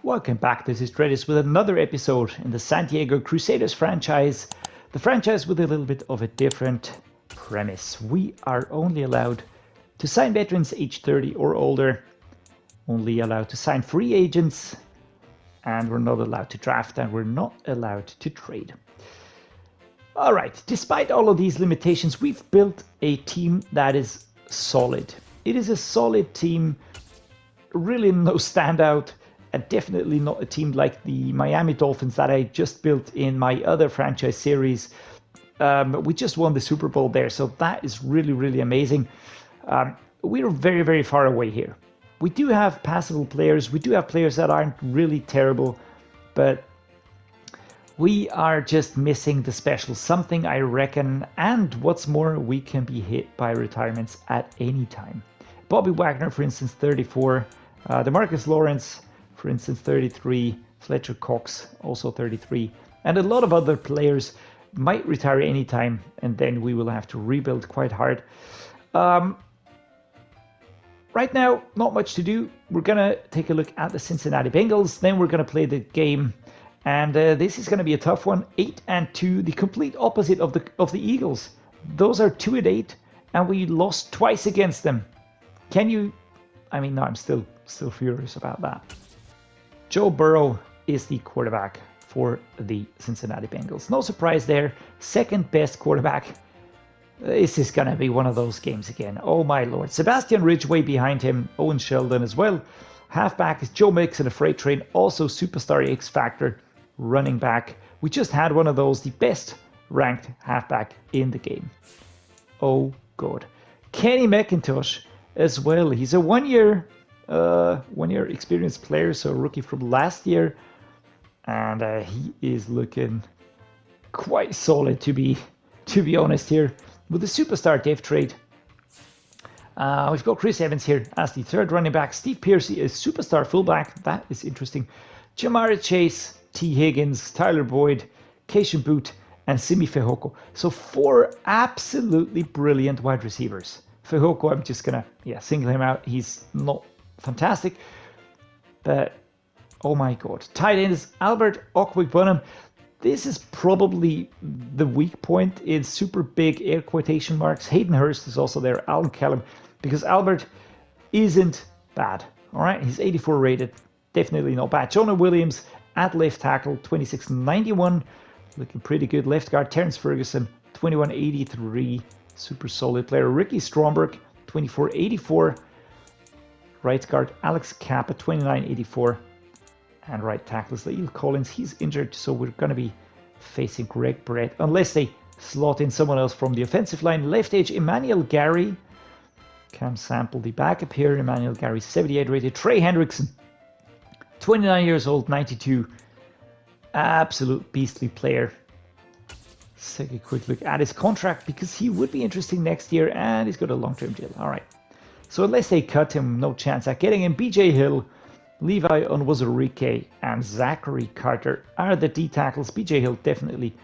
Welcome back, this is Dreddeus with another episode in the San Diego Crusaders franchise. The franchise with a little bit of a different premise. We are only allowed to sign veterans age 30 or older, only allowed to sign free agents, and we're not allowed to draft, and we're not allowed to trade. Alright, despite all of these limitations, we've built a team that is solid. It is a solid team, really no standout. And definitely not a team like the Miami Dolphins that I just built in my other franchise series. We just won the Super Bowl there, so that is really, really amazing. We're very, very far away here. We do have passable players. We do have players that aren't really terrible, but we are just missing the special something, I reckon. And what's more, we can be hit by retirements at any time. Bobby Wagner, for instance, 34. DeMarcus Lawrence, for instance, 33, Fletcher Cox, also 33, and a lot of other players might retire anytime, and then we will have to rebuild quite hard. Right now, not much to do. We're gonna take a look at the Cincinnati Bengals, then we're gonna play the game, and this is gonna be a tough one. 8-2, the complete opposite of the Eagles. Those are 2-8, and we lost twice against them. Can you? I mean, no, I'm still furious about that. Joe Burrow is the quarterback for the Cincinnati Bengals. No surprise there. Second best quarterback. This is going to be one of those games again. Oh my lord. Sebastian Ridgeway behind him. Owen Sheldon as well. Halfback is Joe Mixon, a freight train. Also superstar X Factor. Running back. We just had one of those. The best ranked halfback in the game. Oh god. Kenny McIntosh as well. He's a one-year experienced player, so a rookie from last year, and he is looking quite solid to be honest here. With the superstar depth trade, we've got Chris Evans here as the third running back. Steve Piercy is superstar fullback. That is interesting. Jamar Chase, T. Higgins, Tyler Boyd, Keishan Boot, and Simi Fehoko. So 4 absolutely brilliant wide receivers. Fehoko, I'm just gonna single him out. He's not fantastic, but oh my god. Tight end is Albert Okwuegbunam. This is probably the weak point in super big air quotation marks. Hayden Hurst is also there, Alan Callum, because Albert isn't bad. All right, he's 84 rated, definitely not bad. Jonah Williams at left tackle, 2691, looking pretty good. Left guard Terrence Ferguson, 2183, super solid player. Ricky Stromberg, 2484. Right guard Alex Kappa, 2984. And right tackle is La'el Collins. He's injured, so we're going to be facing Greg Brett unless they slot in someone else from the offensive line. Left edge Emmanuel Gary. Cam Sample, the backup here. Emmanuel Gary, 78 rated. Trey Hendrickson, 29 years old, 92. Absolute beastly player. Let's take a quick look at his contract because he would be interesting next year, and he's got a long-term deal. All right. So unless they cut him, no chance at getting him. BJ Hill, Levi Onwuzurike, and Zachary Carter are the D tackles. BJ Hill definitely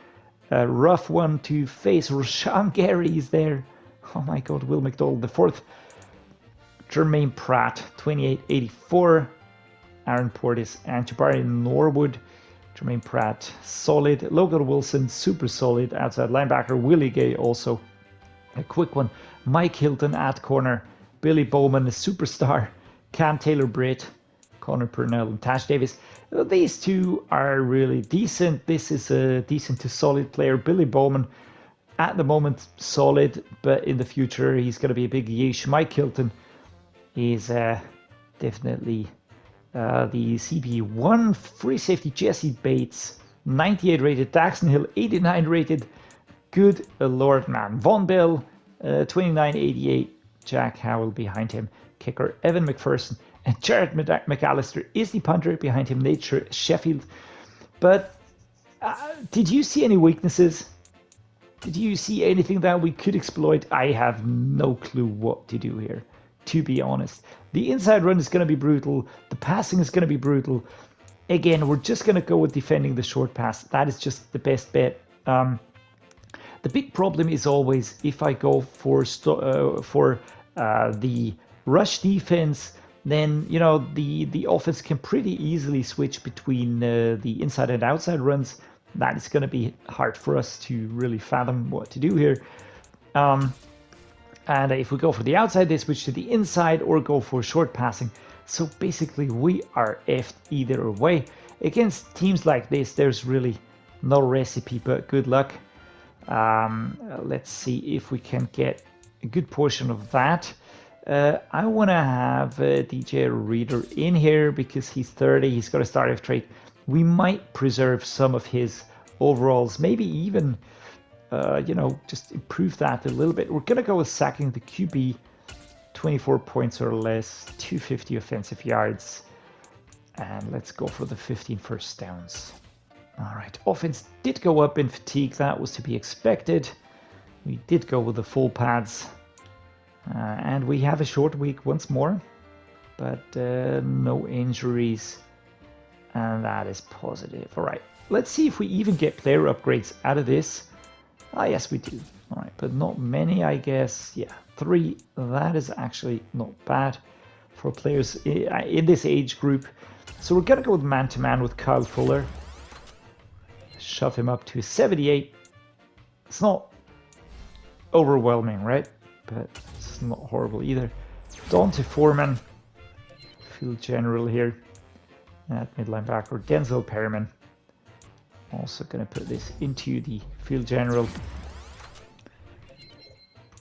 a rough one to face. Rashawn Gary is there. Oh my god, Will McDowell the fourth. Jermaine Pratt, 2884. Aaron Portis and Jabari Norwood. Jermaine Pratt, solid. Logan Wilson, super solid. Outside linebacker. Willie Gay also a quick one. Mike Hilton at corner. Billy Bowman, a superstar. Cam Taylor-Britt, Connor Purnell, and Tash Davis. These two are really decent. This is a decent to solid player. Billy Bowman, at the moment, solid, but in the future, he's going to be a big yeesh. Mike Hilton is definitely the CB1. Free safety, Jesse Bates, 98 rated. Daxton Hill, 89 rated. Good lord, man. Von Bell, 2988. Jack Howell behind him, kicker Evan McPherson, and Jared McAllister is the punter behind him, Nate Sheffield. But did you see any weaknesses? Did you see anything that we could exploit? I have no clue what to do here, to be honest. The inside run is going to be brutal. The passing is going to be brutal. Again, we're just going to go with defending the short pass. That is just the best bet. The big problem is always if I go for the rush defense, then you know the offense can pretty easily switch between the inside and outside runs. That is going to be hard for us to really fathom what to do here. And if we go for the outside, they switch to the inside or go for short passing. So basically, we are effed either way. Against teams like this, there's really no recipe, but good luck. Let's see if we can get a good portion of that. I want to have DJ Reader in here because he's 30. He's got a starting trade. We might preserve some of his overalls, maybe even, you know, just improve that a little bit. We're going to go with sacking the QB, 24 points or less, 250 offensive yards. And let's go for the 15 first downs. All right, offense did go up in fatigue. That was to be expected. We did go with the full pads. And we have a short week once more, but no injuries. And that is positive. All right, let's see if we even get player upgrades out of this. Ah, yes, we do. All right, but not many, I guess. Yeah, 3. That is actually not bad for players in this age group. So we're going to go with man-to-man with Kyle Fuller. Shove him up to 78. It's not overwhelming, right? But it's not horrible either. Dante Foreman, field general here at mid linebacker. Denzel Perryman. Also going to put this into the field general.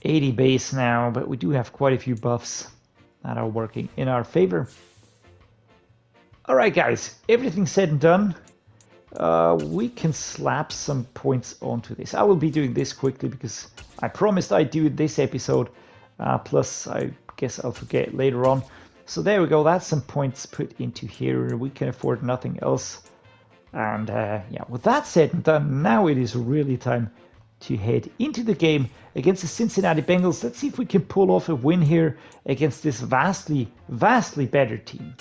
80 base now, but we do have quite a few buffs that are working in our favor. All right, guys, everything said and done. We can slap some points onto this. I will be doing this quickly because I promised I'd do it this episode. Plus, I guess I'll forget later on. So there we go. That's some points put into here. We can afford nothing else. And yeah, with that said and done, now it is really time to head into the game against the Cincinnati Bengals. Let's see if we can pull off a win here against this vastly, vastly better team.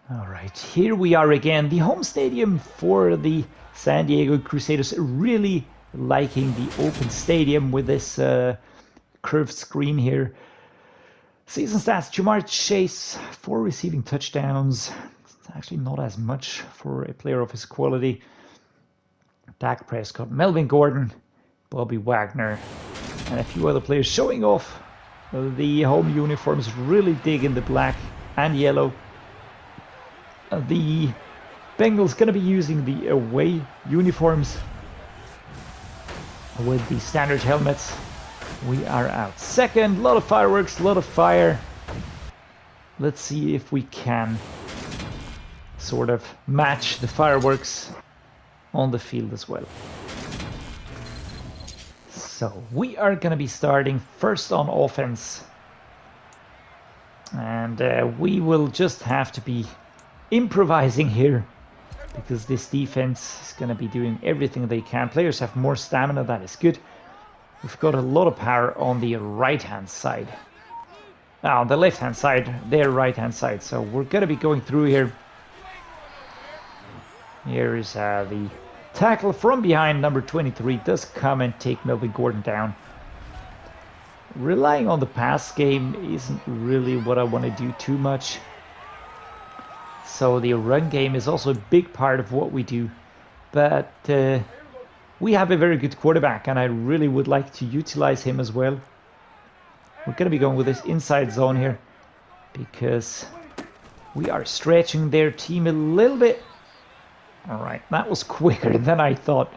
All right, here we are again. The home stadium for the San Diego Crusaders. Really liking the open stadium with this curved screen here. Season stats: Jamar Chase, 4 receiving touchdowns. It's actually not as much for a player of his quality. Dak Prescott, Melvin Gordon, Bobby Wagner, and a few other players showing off the home uniforms. Really digging the black and yellow. The Bengals going to be using the away uniforms with the standard helmets. We are out second. A lot of fireworks, a lot of fire. Let's see if we can sort of match the fireworks on the field as well. So we are going to be starting first on offense. And we will just have to be improvising here because this defense is going to be doing everything they can. Players have more stamina. That is good. We've got a lot of power on the right-hand side. Now, on the left-hand side, their right-hand side. So we're going to be going through here. Here is the tackle from behind. Number 23 does come and take Melvin Gordon down. Relying on the pass game isn't really what I want to do too much. So the run game is also a big part of what we do. But we have a very good quarterback, and I really would like to utilize him as well. We're going to be going with this inside zone here because we are stretching their team a little bit. All right, that was quicker than I thought.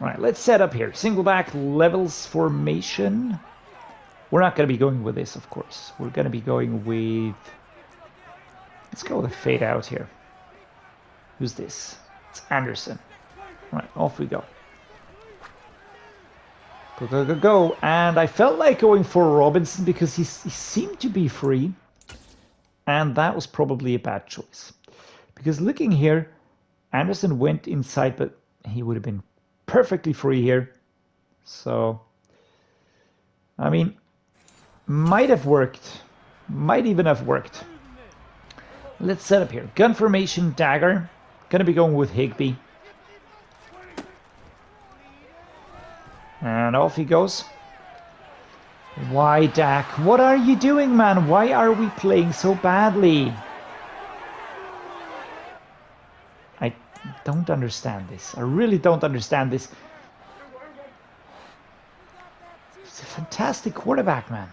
All right, let's set up here. Single back levels formation. We're not going to be going with this, of course. We're going to be going with... Let's go with a fade out here. Who's this? It's Anderson. All right, off we go. Go, go, go, go. And I felt like going for Robinson because he seemed to be free. And that was probably a bad choice. Because looking here, Anderson went inside, but he would have been perfectly free here. So, I mean, might have worked. Might even have worked. Let's set up here. Gun formation, dagger. Gonna be going with Higbee. And off he goes. Why, Dak? What are you doing, man? Why are we playing so badly? I don't understand this. I really don't understand this. He's a fantastic quarterback, man.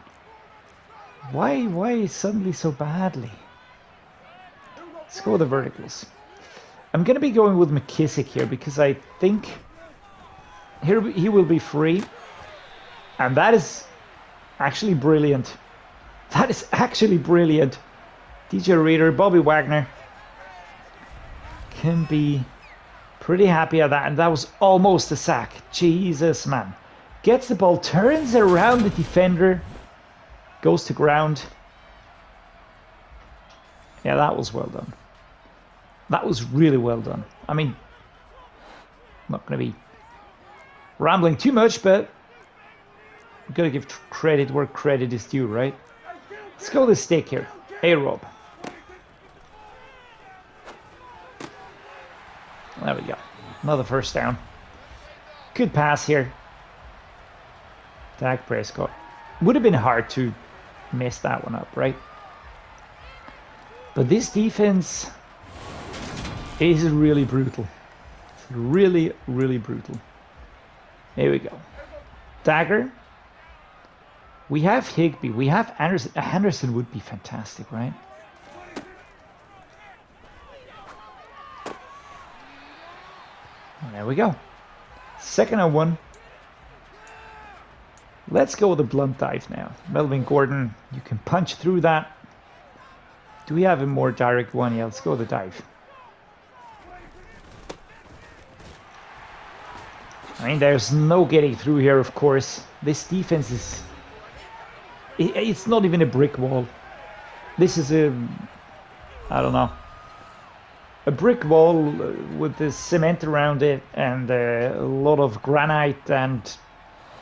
Why suddenly so badly? Let's go with the verticals. I'm going to be going with McKissick here because I think here he will be free. And that is actually brilliant. That is actually brilliant. DJ Reader, Bobby Wagner can be pretty happy at that. And that was almost a sack. Jesus, man. Gets the ball, turns around the defender, goes to ground. Yeah, that was well done. That was really well done. I mean, I'm not going to be rambling too much, but I'm going to give credit where credit is due, right? Let's go with the stick here. A-Rob. There we go. Another first down. Good pass here. Dak Prescott. Would have been hard to mess that one up, right? But this defense is really brutal. It's really, really brutal. Here we go. Dagger. We have Higbee. We have Anderson. Anderson would be fantastic, right? There we go. 2nd and 1. Let's go with a blunt dive now. Melvin Gordon, you can punch through that. Do we have a more direct one? Yeah, let's go with the dive. I mean, there's no getting through here, of course. This defense is... It's not even a brick wall. This is a... I don't know. A brick wall with the cement around it and a lot of granite and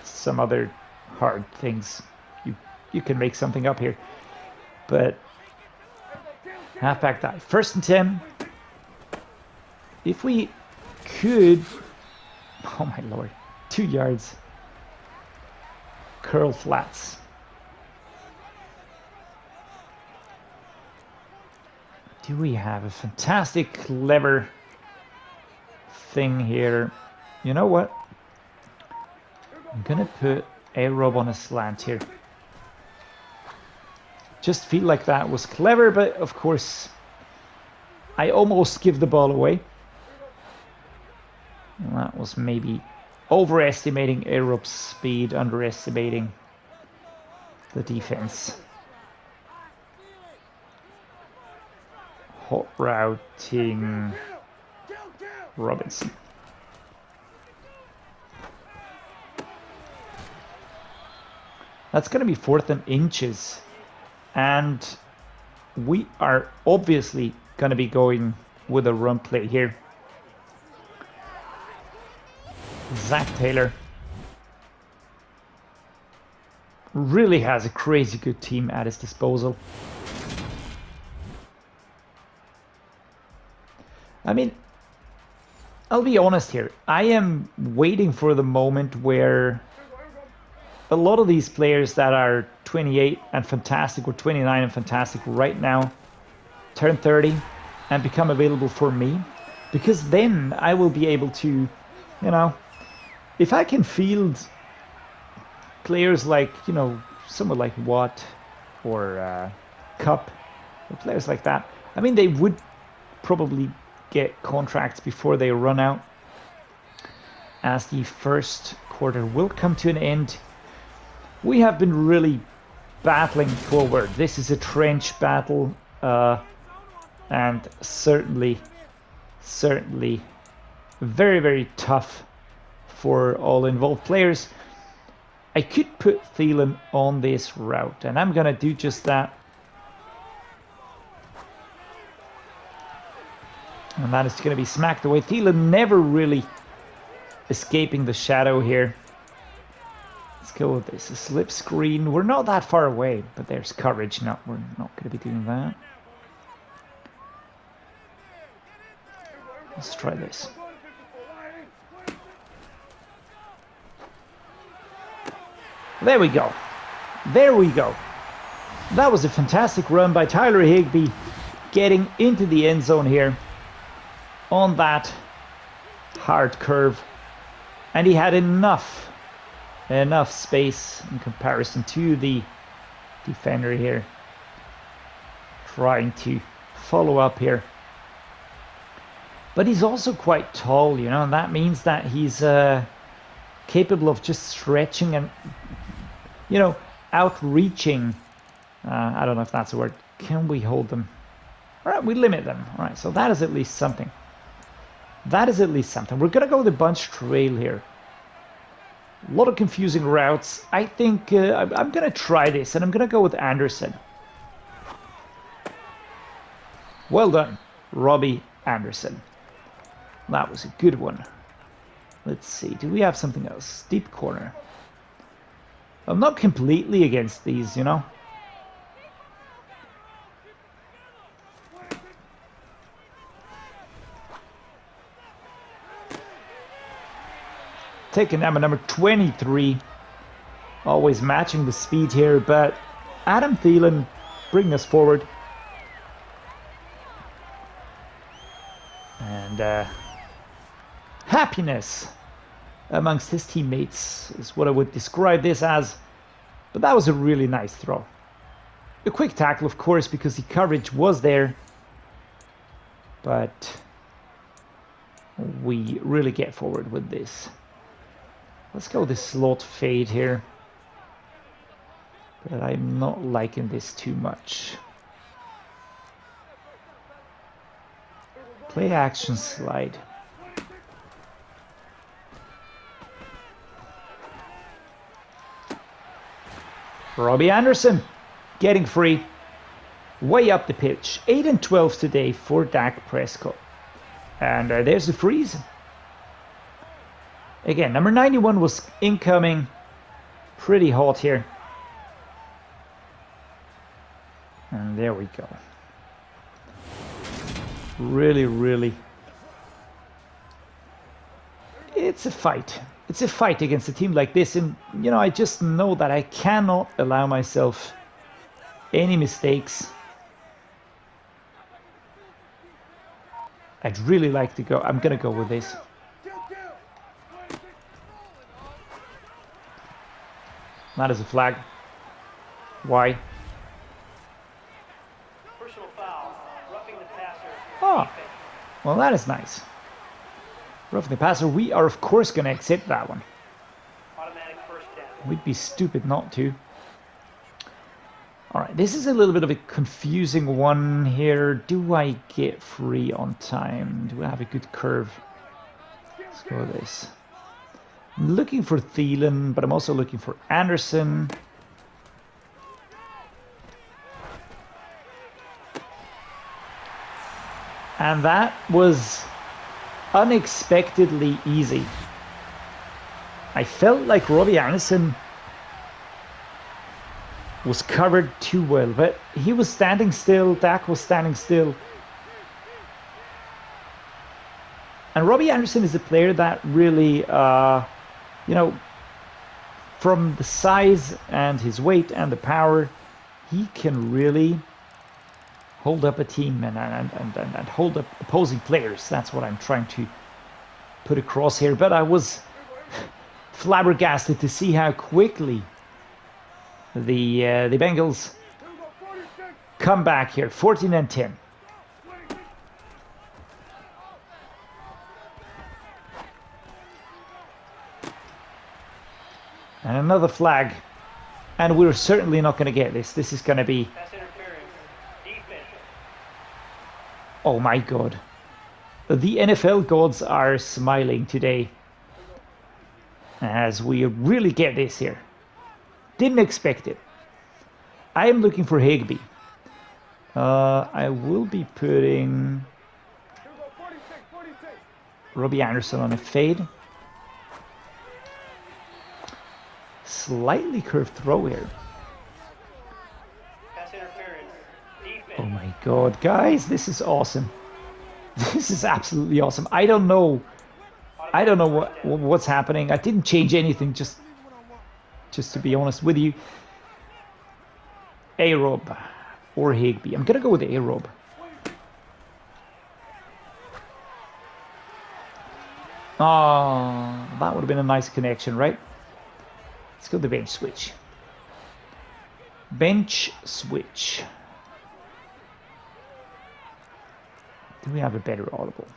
some other hard things. You can make something up here. But... halfback dive. 1st and 10. If we could... Oh my lord. 2 yards. Curl flats. Do we have a fantastic, clever thing here? You know what? I'm gonna put A-Rob on a slant here. Just feel like that was clever, but of course I almost give the ball away. And that was maybe overestimating A-Rob's speed, underestimating the defense. Hot routing Robinson. That's going to be 4th and inches. And we are obviously going to be going with a run play here. Zach Taylor really has a crazy good team at his disposal. I mean, I'll be honest here. I am waiting for the moment where a lot of these players that are 28 and fantastic or 29 and fantastic right now turn 30 and become available for me. Because then I will be able to, you know, if I can field players like, you know, someone like Watt or Cup, or players like that, I mean, they would probably get contracts before they run out, as the 1st quarter will come to an end. We have been really battling forward. This is a trench battle, and certainly very, very tough for all involved players. I could put Thielen on this route, and I'm gonna do just that. And that is going to be smacked away. Thielen never really escaping the shadow here. Let's go with this. A slip screen. We're not that far away, but there's coverage. No, we're not going to be doing that. Let's try this. There we go. There we go. That was a fantastic run by Tyler Higbee, getting into the end zone here on that hard curve. And he had enough space in comparison to the defender here, trying to follow up here. But he's also quite tall, you know, and that means that he's capable of just stretching and, you know, outreaching. I don't know if that's a word. Can we hold them? All right, we limit them. All right, so that is at least something. That is at least something. We're going to go with the bunch trail here. A lot of confusing routes. I think I'm going to try this, and I'm going to go with Anderson. Well done, Robbie Anderson. That was a good one. Let's see. Do we have something else? Deep corner. I'm not completely against these, you know. Taking number 23. Always matching the speed here, but Adam Thielen bringing us forward. And happiness amongst his teammates is what I would describe this as. But that was a really nice throw. A quick tackle, of course, because the coverage was there. But we really get forward with this. Let's go this slot fade here. But I'm not liking this too much. Play action slide. Robbie Anderson getting free. Way up the pitch. 8 and 12 today for Dak Prescott. And there's the freeze. Again, number 91 was incoming. Pretty hot here. And there we go. Really, really. It's a fight. It's a fight against a team like this. And, you know, I just know that I cannot allow myself any mistakes. I'd really like to go. I'm going to go with this. That is a flag. Why? Personal foul. Roughing the passer. Oh, well, that is nice. Roughing the passer. We are, of course, going to accept that one. Automatic first down. We'd be stupid not to. All right, this is a little bit of a confusing one here. Do I get free on time? Do I have a good curve? Let's go with this. I'm looking for Thielen, but I'm also looking for Anderson. And that was unexpectedly easy. I felt like Robbie Anderson was covered too well, but he was standing still, Dak was standing still. And Robbie Anderson is a player that really, you know, from the size and his weight and the power, he can really hold up a team and hold up opposing players. That's what I'm trying to put across here. But I was flabbergasted to see how quickly the Bengals come back here, 14 and 10. And another flag. And we're certainly not going to get this. This is going to be... Oh my God. The NFL gods are smiling today. As we really get this here. Didn't expect it. I am looking for Higbee. I will be putting Robbie Anderson on a fade. Slightly curved throw here. Oh my God, guys, this is awesome. This is absolutely awesome. I don't know what's happening. I didn't change anything, just to be honest with you. A-Rob or Higby. I'm going to go with A-Rob. Oh, that would have been a nice connection, right? Let's go to the bench switch. Bench switch. Do we have a better audible?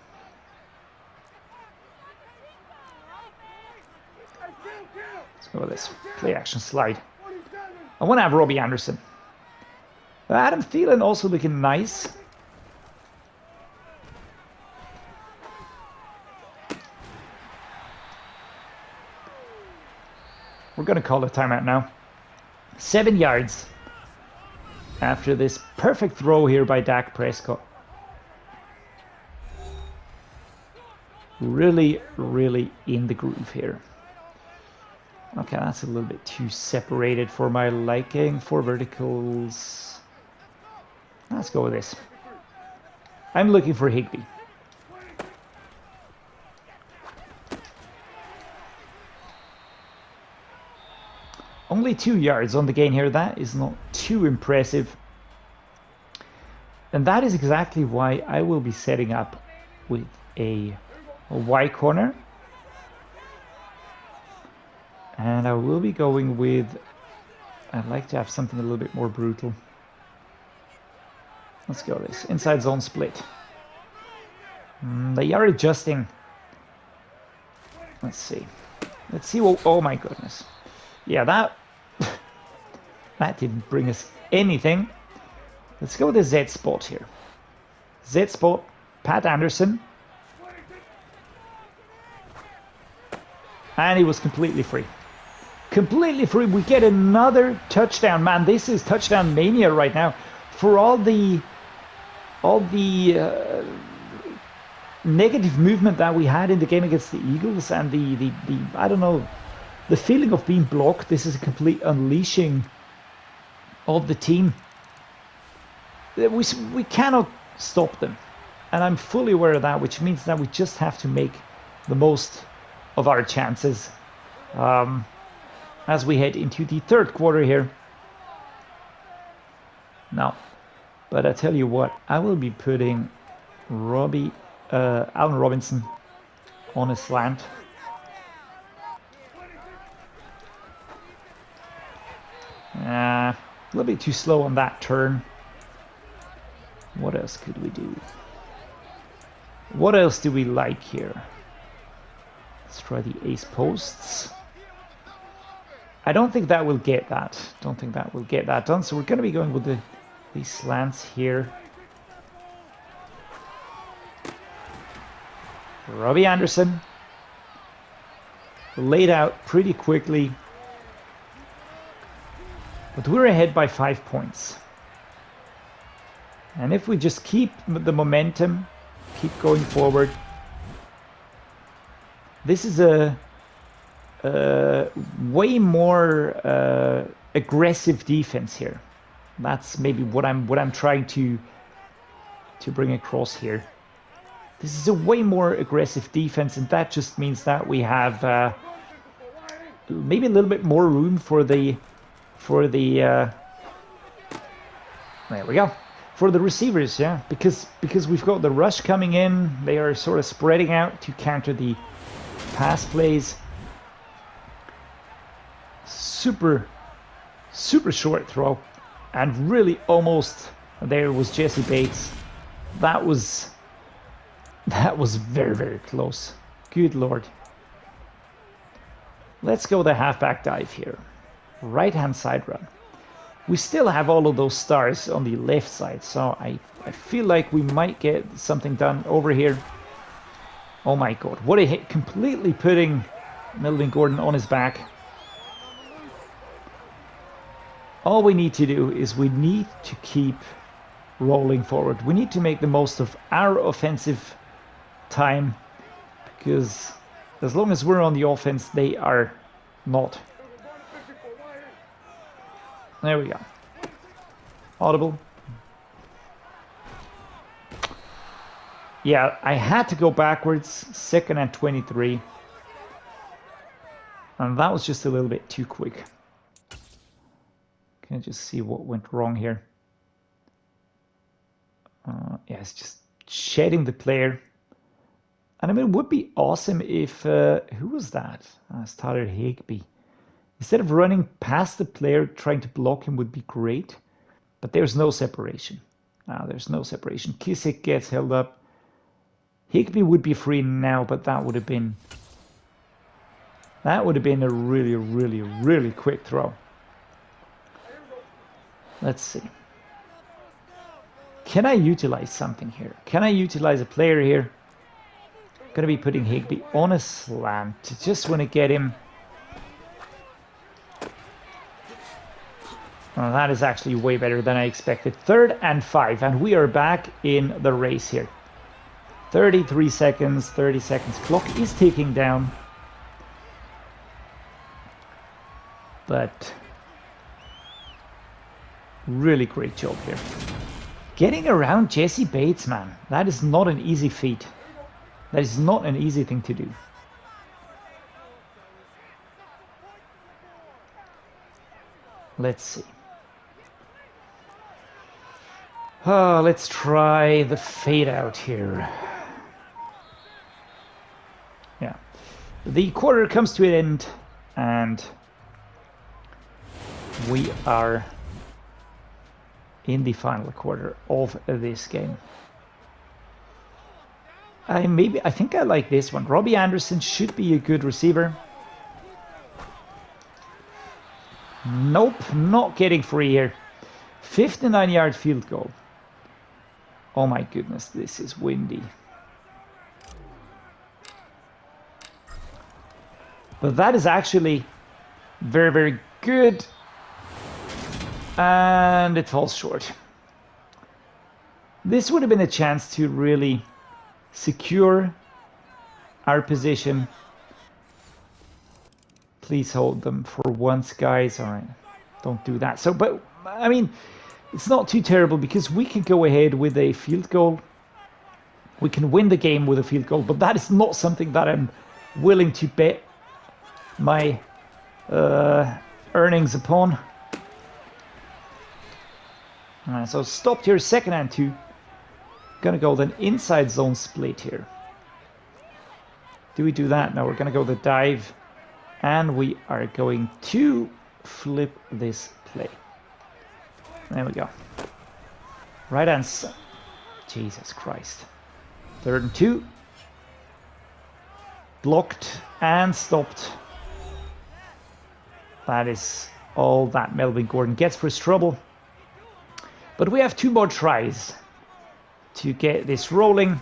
Let's go with this. Play action slide. I want to have Robbie Anderson. Adam Thielen also looking nice. We're going to call a timeout now. 7 yards after this perfect throw here by Dak Prescott. Really, really in the groove here. Okay, that's a little bit too separated for my liking. 4 verticals. Let's go with this. I'm looking for Higby. Only 2 yards on the gain here. That is not too impressive. And that is exactly why I will be setting up with a Y corner. And I will be going with, I'd like to have something a little bit more brutal. Let's go this. Inside zone split. They are adjusting. Let's see. Let's see what, oh my goodness. Yeah, that didn't bring us anything. Let's go with the Z spot here. Z spot, Pat Anderson. And he was completely free. Completely free. We get another touchdown. Man, this is touchdown mania right now. For all the negative movement that we had in the game against the Eagles and the I don't know, the feeling of being blocked, this is a complete unleashing of the team. We cannot stop them. And I'm fully aware of that, which means that we just have to make the most of our chances as we head into the third quarter here. Now, but I tell you what, I will be putting Allen Robinson on a slant. A little bit too slow on that turn. What else could we do? What else do we like here? Let's try the ace posts. I don't think that will get that. Don't think that will get that done. So we're going to be going with these slants here. Robbie Anderson. Laid out pretty quickly. But we're ahead by 5 points. And if we just keep the momentum, keep going forward, this is a way more aggressive defense here. That's maybe what I'm trying to bring across here. This is a way more aggressive defense, and that just means that we have maybe a little bit more room for the there we go, for the receivers, yeah, because we've got the rush coming in. They are sort of spreading out to counter the pass plays. Super short throw, and really almost there was Jesse Bates. That was very close. Good Lord. Let's go the halfback dive here. Right hand side run. We still have all of those stars on the left side, so I feel like we might get something done over here. Oh my god, what a hit, completely putting Melvin Gordon on his back. All we need to do is we need to keep rolling forward. We need to make the most of our offensive time, because as long as we're on the offense, they are not. There we go. Audible. Yeah, I had to go backwards. 2nd and 23. And that was just a little bit too quick. Can I just see what went wrong here? Yeah, it's just shedding the player. And I mean, it would be awesome if, who was that? It's Tyler Higbee. Instead of running past the player, trying to block him would be great. But there's no separation. There's no separation. Kissick gets held up. Higbee would be free now, but that would have been a really, really, really quick throw. Let's see. Can I utilize something here? Can I utilize a player here? Going to be putting Higbee on a slant. Just want to get him. Well, that is actually way better than I expected. 3rd and 5, and we are back in the race here. 33 seconds, 30 seconds. Clock is ticking down. But really great job here. Getting around Jesse Bates, man. That is not an easy feat. That is not an easy thing to do. Let's see. Let's try the fade out here. Yeah. The quarter comes to an end, and we are in the final quarter of this game. I think I like this one. Robbie Anderson should be a good receiver. Nope, not getting free here. 59-yard field goal. Oh my goodness, this is windy. But that is actually very, very good. And it falls short. This would have been a chance to really secure our position. Please hold them for once, guys. All right, don't do that. So, but I mean, it's not too terrible because we can go ahead with a field goal. We can win the game with a field goal, but that is not something that I'm willing to bet my earnings upon. All right, so stopped here, 2nd and 2. Gonna go then inside zone split here. Do we do that? No, we're gonna go the dive, and we are going to flip this play. There we go. Right answer. Jesus Christ. 3rd and 2. Blocked and stopped. That is all that Melvin Gordon gets for his trouble. But we have 2 more tries to get this rolling.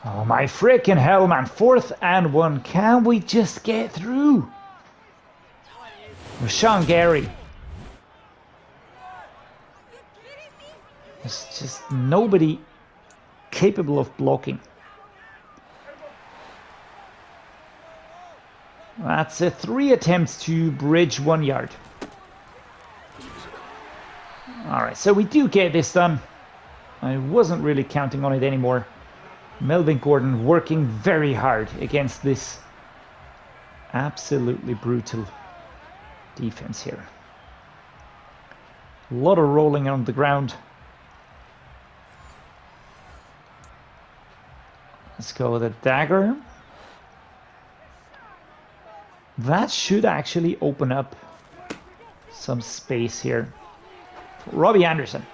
Oh my freaking hell, man. 4th and 1. Can we just get through? Rashawn Gary. There's just nobody capable of blocking. That's 3 attempts to bridge 1 yard. All right, so we do get this done. I wasn't really counting on it anymore. Melvin Gordon working very hard against this absolutely brutal defense here. A lot of rolling on the ground. Let's go with a dagger. That should actually open up some space here. Robbie Anderson.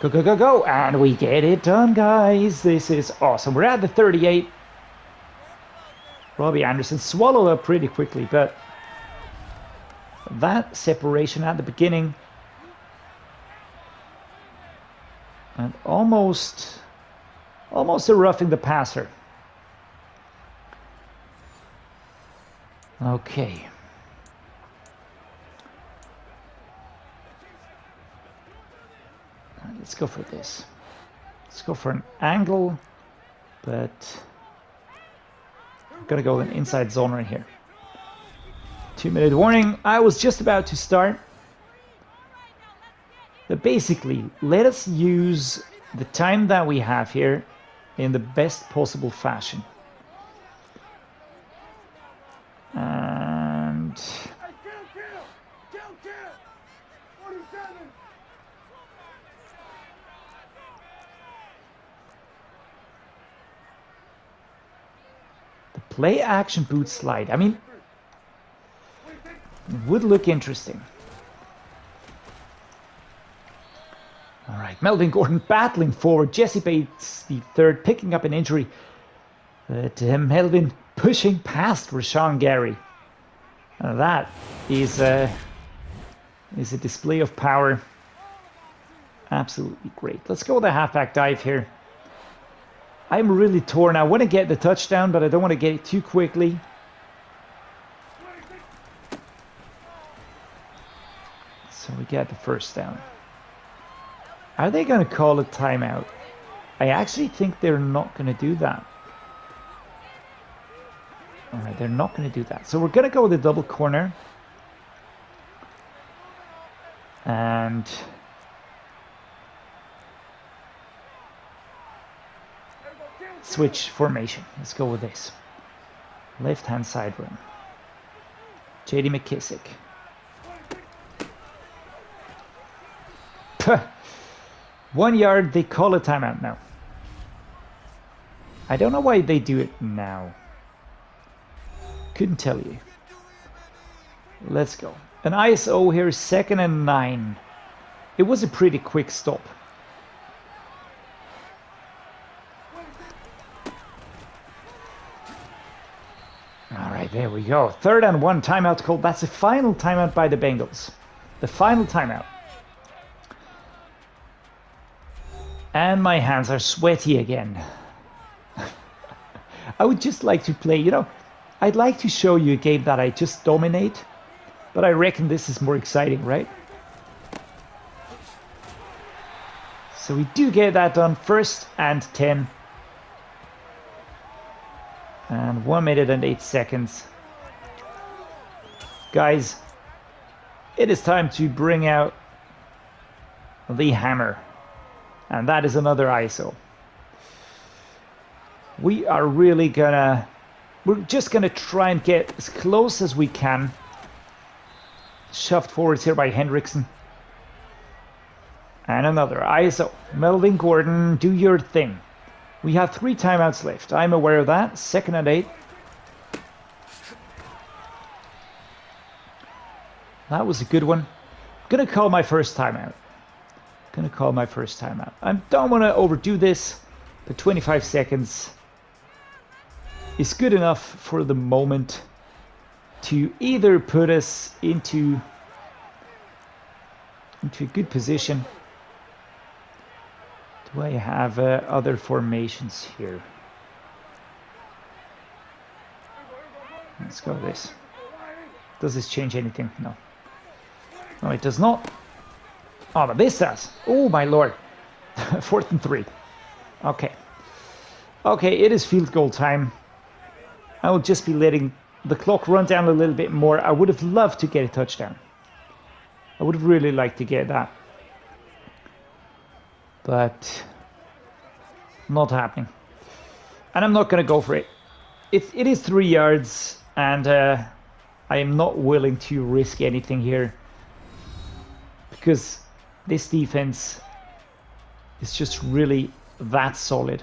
Go, go, go, go. And we get it done, guys. This is awesome. We're at the 38. Robbie Anderson swallowed up pretty quickly, but that separation at the beginning and almost a roughing the passer. Okay. Let's go for this. Let's go for an angle, but I'm gonna go an inside zone right here. 2-minute warning. I was just about to start. But basically, let us use the time that we have here in the best possible fashion. And Play action boot slide. I mean, it would look interesting. All right, Melvin Gordon battling forward. Jesse Bates, the third, picking up an injury. But Melvin pushing past Rashawn Gary. That is a display of power. Absolutely great. Let's go with the halfback dive here. I'm really torn. I want to get the touchdown, but I don't want to get it too quickly. So we get the first down. Are they going to call a timeout? I actually think they're not going to do that. All right, they're not going to do that. So we're going to go with a double corner. And switch formation. Let's go with this. Left-hand side run. J.D. McKissick. 1 yard, they call a timeout now. I don't know why they do it now. Couldn't tell you. Let's go. An ISO here, 2nd and 9. It was a pretty quick stop. All right, there we go. 3rd and 1, timeout called. That's the final timeout by the Bengals. The final timeout. And my hands are sweaty again. I would just like to play, you know, I'd like to show you a game that I just dominate, but I reckon this is more exciting, right? So we do get that done. 1st and 10. And 1 minute and 8 seconds. Guys, it is time to bring out the hammer. And that is another ISO. We are really gonna... We're just gonna try and get as close as we can. Shoved forwards here by Hendrickson. And another ISO. Melvin Gordon, do your thing. We have 3 timeouts left. I'm aware of that. 2nd and 8. That was a good one. I'm gonna call my first timeout. I don't want to overdo this, but 25 seconds is good enough for the moment to either put us into a good position. Do I have other formations here? Let's go with this. Does this change anything? No. No, it does not. Oh, but this does. Oh, my lord. 4th and 3. Okay. Okay, it is field goal time. I will just be letting the clock run down a little bit more. I would have loved to get a touchdown. I would have really liked to get that. But not happening. And I'm not going to go for it. It is 3 yards, and I am not willing to risk anything here. Because this defense is just really that solid.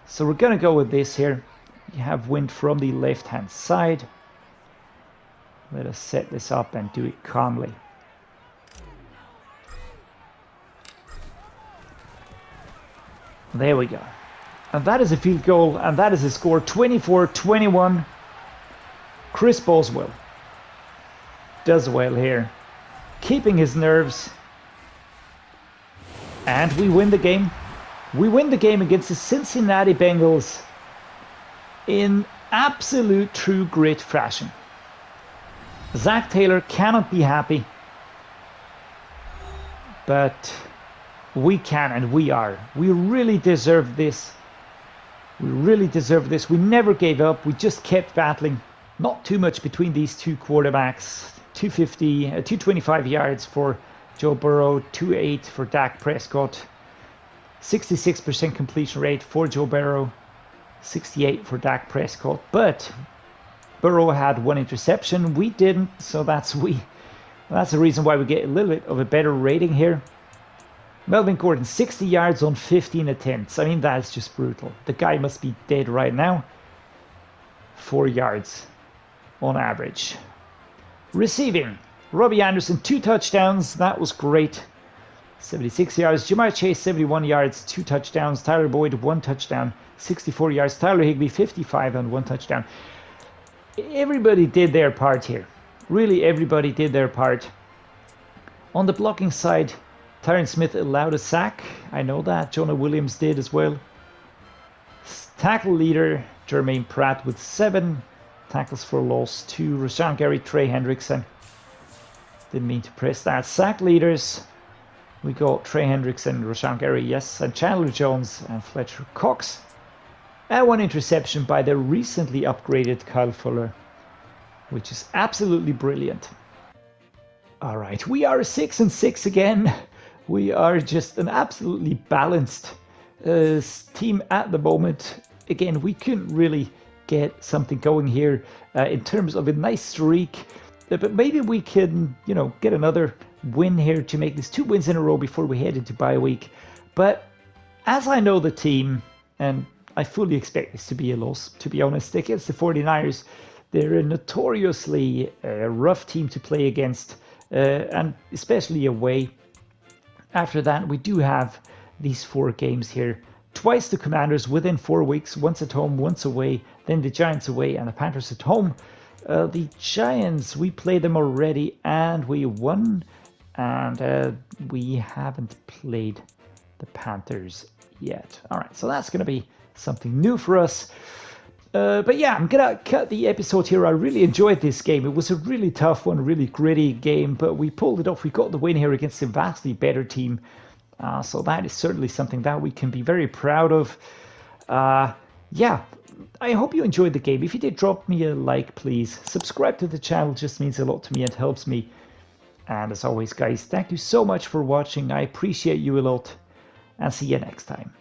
So we're going to go with this here. You have wind from the left-hand side. Let us set this up and do it calmly. There we go. And that is a field goal, and that is a score, 24-21. Chris Boswell does well here, keeping his nerves. And we win the game. We win the game against the Cincinnati Bengals in absolute true grit fashion. Zach Taylor cannot be happy, but we can, and we are. We really deserve this. We really deserve this. We never gave up. We just kept battling. Not too much between these two quarterbacks. 225 yards for Joe Burrow, 208 for Dak Prescott, 66% completion rate for Joe Burrow, 68 for Dak Prescott. But Burrow had 1 interception. We didn't, so that's the reason why we get a little bit of a better rating here. Melvin Gordon, 60 yards on 15 attempts. I mean, that's just brutal. The guy must be dead right now. 4 yards on average. Receiving, Robbie Anderson, 2 touchdowns. That was great. 76 yards. Jamar Chase, 71 yards, 2 touchdowns. Tyler Boyd, 1 touchdown, 64 yards. Tyler Higbee, 55 and 1 touchdown. Everybody did their part here. Really, everybody did their part. On the blocking side, Tyron Smith allowed a sack. I know that. Jonah Williams did as well. Tackle leader, Jermaine Pratt with 7 tackles for loss to Rashawn Gary, Trey Hendrickson. Didn't mean to press that. Sack leaders, we got Trey Hendrickson, Rashawn Gary, yes, and Chandler Jones and Fletcher Cox. And 1 interception by the recently upgraded Kyle Fuller, which is absolutely brilliant. All right, we are 6-6 again. We are just an absolutely balanced team at the moment. Again, we couldn't really get something going here in terms of a nice streak, but maybe we can, you know, get another win here to make this 2 wins in a row before we head into bye week. But as I know the team, and I fully expect this to be a loss, to be honest, against the 49ers. They're a notoriously rough team to play against, and especially away. After that, we do have these 4 games here. Twice the Commanders within 4 weeks, once at home, once away, then the Giants away and the Panthers at home. The Giants, we played them already and we won, and we haven't played the Panthers yet. All right, so that's going to be something new for us. But yeah, I'm gonna cut the episode here. I really enjoyed this game. It was a really tough one, really gritty game, but we pulled it off. We got the win here against a vastly better team. So that is certainly something that we can be very proud of. Yeah, I hope you enjoyed the game. If you did, drop me a like, please. Subscribe to the channel, just means a lot to me and helps me. And as always, guys, thank you so much for watching. I appreciate you a lot, and see you next time.